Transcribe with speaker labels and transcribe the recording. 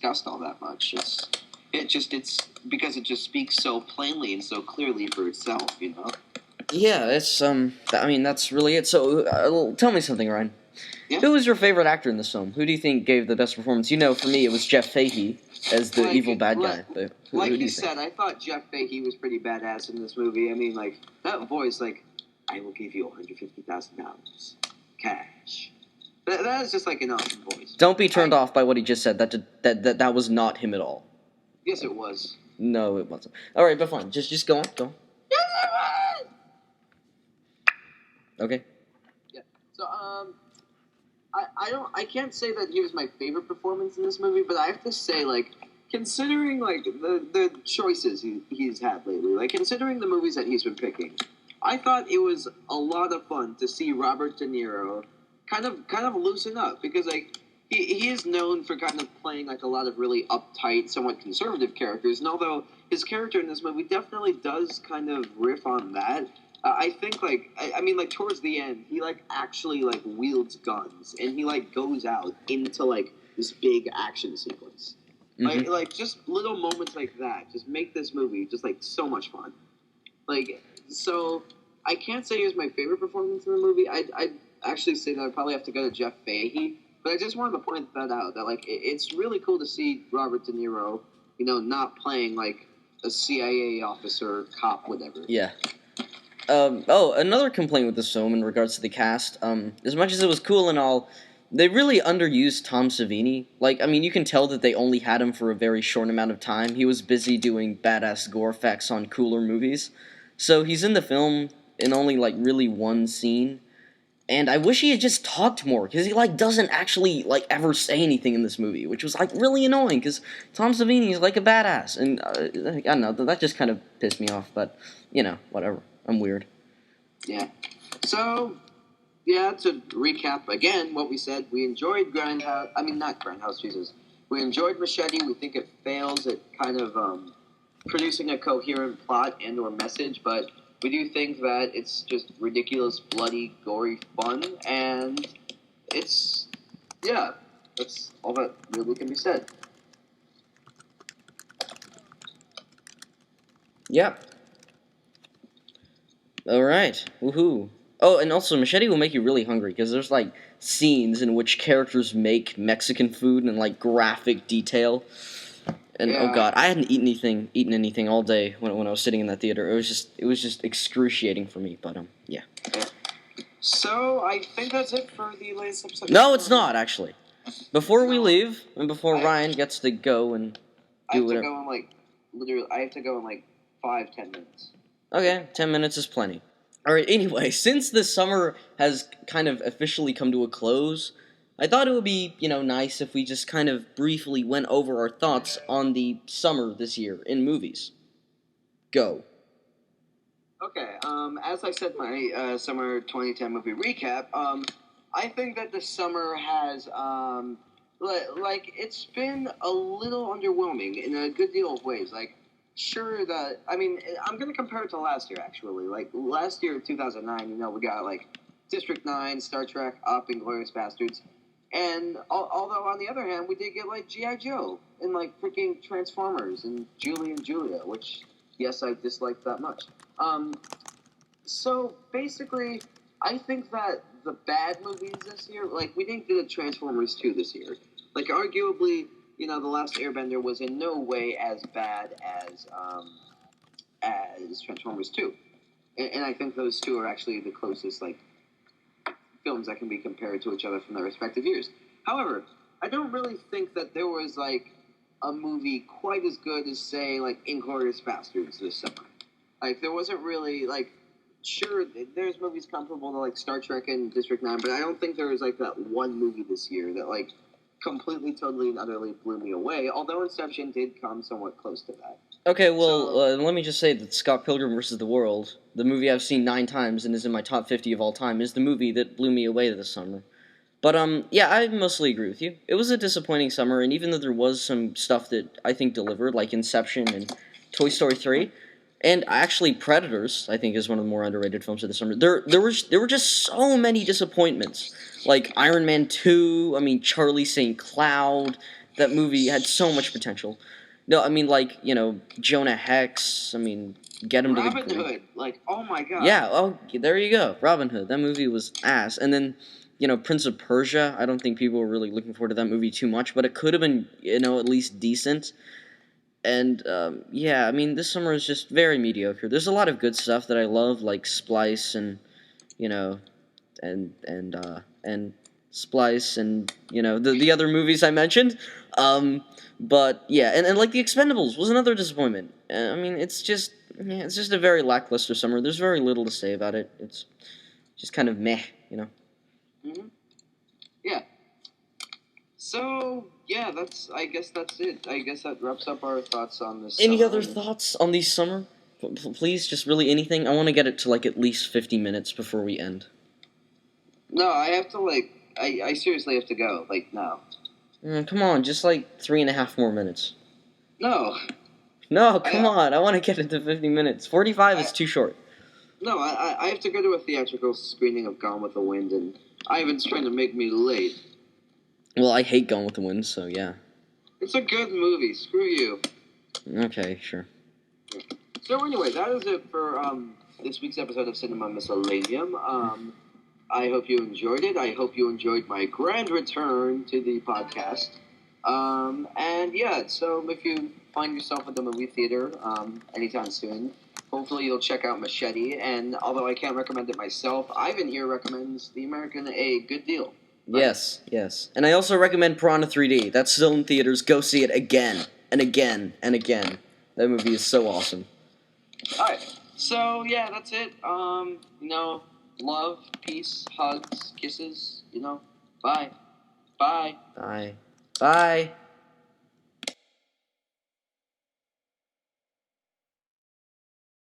Speaker 1: discussed all that much. It's because it just speaks so plainly and so clearly for itself, you know.
Speaker 2: Yeah, it's I mean, that's really it. So, tell me something, Ryan.
Speaker 1: Yeah.
Speaker 2: Who was your favorite actor in this film? Who do you think gave the best performance? You know, for me, it was Jeff Fahey as the evil bad guy. But who do you
Speaker 1: said, I thought Jeff Fahey was pretty badass in this movie. I mean, like, that voice, like, I will give you $150,000 cash. That is just like an awesome voice.
Speaker 2: Don't be turned off by what he just said. That was not him at all.
Speaker 1: Yes, it was.
Speaker 2: No, it wasn't. All right, but fine. Just go on. Go on.
Speaker 1: Yes, it was.
Speaker 2: Okay.
Speaker 1: Yeah. So I can't say that he was my favorite performance in this movie, but I have to say, like, considering like the choices he's had lately, like considering the movies that he's been picking, I thought it was a lot of fun to see Robert De Niro kind of loosen up, because like he is known for kind of playing like a lot of really uptight, somewhat conservative characters, and although his character in this movie definitely does kind of riff on that, I think like I mean like towards the end he like actually like wields guns and he like goes out into like this big action sequence. Mm-hmm. Like just little moments like that just make this movie just like so much fun. Like, so I can't say he was my favorite performance in the movie. I'd actually say that I'd probably have to go to Jeff Fahey. But I just wanted to point that out, that, like, it's really cool to see Robert De Niro, you know, not playing, like, a CIA officer, cop, whatever.
Speaker 2: Yeah. Another complaint with this film in regards to the cast, as much as it was cool and all, they really underused Tom Savini. Like, I mean, you can tell that they only had him for a very short amount of time. He was busy doing badass gore effects on cooler movies. So he's in the film in only, like, really one scene. And I wish he had just talked more, because he, like, doesn't actually, like, ever say anything in this movie, which was, like, really annoying, because Tom Savini is, like, a badass, and, I don't know, that just kind of pissed me off, but, you know, whatever, I'm weird.
Speaker 1: Yeah. So, yeah, to recap again what we said, we enjoyed we enjoyed Machete. We think it fails at kind of, producing a coherent plot and or message, but we do think that it's just ridiculous, bloody, gory fun, and it's, yeah, that's all that really can be said.
Speaker 2: Yep. Alright, woohoo. Oh, and also, Machete will make you really hungry, because there's, like, scenes in which characters make Mexican food in, like, graphic detail. And yeah. Oh god, I hadn't eaten anything all day when I was sitting in that theater. It was just excruciating for me. But yeah.
Speaker 1: So I think that's it for the latest episode.
Speaker 2: No, it's not actually. Before we leave, and before Ryan gets to go and do whatever.
Speaker 1: I have to go in like 5-10 minutes.
Speaker 2: Okay, 10 minutes is plenty. All right. Anyway, since the summer has kind of officially come to a close, I thought it would be, nice if we just kind of briefly went over our thoughts on the summer this year in movies. Go.
Speaker 1: Okay, as I said, my summer 2010 movie recap, I think that the summer has, it's been a little underwhelming in a good deal of ways. Like, sure that, I'm going to compare it to last year, actually. Like, last year, 2009, we got, like, District 9, Star Trek, Up, and Inglourious Bastards. And although, on the other hand, we did get, like, G.I. Joe and, like, freaking Transformers and Julie and Julia, which, yes, I disliked that much. So, basically, I think that the bad movies this year, like, we didn't get a Transformers 2 this year. Like, arguably, The Last Airbender was in no way as bad as Transformers 2. And I think those two are actually the closest, like, films that can be compared to each other from their respective years. However, I don't really think that there was, like, a movie quite as good as, say, like, Inglourious Bastards this summer. Like, there wasn't really, like, sure, there's movies comparable to, like, Star Trek and District 9, but I don't think there was, like, that one movie this year that, like, completely, totally, and utterly blew me away, although Inception did come somewhat close to that.
Speaker 2: Okay, well, let me just say that Scott Pilgrim vs. the World, the movie I've seen 9 times and is in my top 50 of all time, is the movie that blew me away this summer. But, yeah, I mostly agree with you. It was a disappointing summer, and even though there was some stuff that I think delivered, like Inception and Toy Story 3, and actually Predators, I think, is one of the more underrated films of the summer, there were just so many disappointments. Like Iron Man 2, Charlie St. Cloud, That movie had so much potential. No, I mean, like, Jonah Hex. I mean, get him to the
Speaker 1: Robin Hood, like, oh my god.
Speaker 2: Yeah, oh, there you go. Robin Hood. That movie was ass. And then, Prince of Persia. I don't think people were really looking forward to that movie too much, but it could have been, at least decent. And, yeah, I mean, this summer is just very mediocre. There's a lot of good stuff that I love, like Splice and, and Splice and, the other movies I mentioned. But, yeah, and like The Expendables was another disappointment. I mean, it's just a very lackluster summer. There's very little to say about it. It's just kind of meh,
Speaker 1: Mm-hmm. Yeah. So, yeah, I guess that's it. I guess that wraps up our thoughts on this
Speaker 2: Any
Speaker 1: summer.
Speaker 2: other thoughts on the summer? Please, just really anything. I want to get it to, like, at least 50 minutes before we end.
Speaker 1: No, I have to, like, I seriously have to go, like, now.
Speaker 2: Come on, just, like, 3.5 more minutes.
Speaker 1: No.
Speaker 2: No, come on. I want to get it to 50 minutes. 45 is too short.
Speaker 1: No, I have to go to a theatrical screening of Gone with the Wind, and Ivan's trying to make me late.
Speaker 2: Well, I hate Gone with the Wind, so yeah.
Speaker 1: It's a good movie. Screw you.
Speaker 2: Okay, sure.
Speaker 1: So anyway, that is it for this week's episode of Cinema Miscellaneum. I hope you enjoyed it. I hope you enjoyed my grand return to the podcast. And yeah, so if you find yourself at the movie theater anytime soon, hopefully you'll check out Machete. And although I can't recommend it myself, Ivan here recommends the American A Good Deal. Right?
Speaker 2: Yes. And I also recommend Piranha 3D. That's still in theaters. Go see it again and again and again. That movie is so awesome.
Speaker 1: Alright, so yeah, that's it. Love, peace, hugs, kisses, bye. Bye.
Speaker 2: Bye. Bye.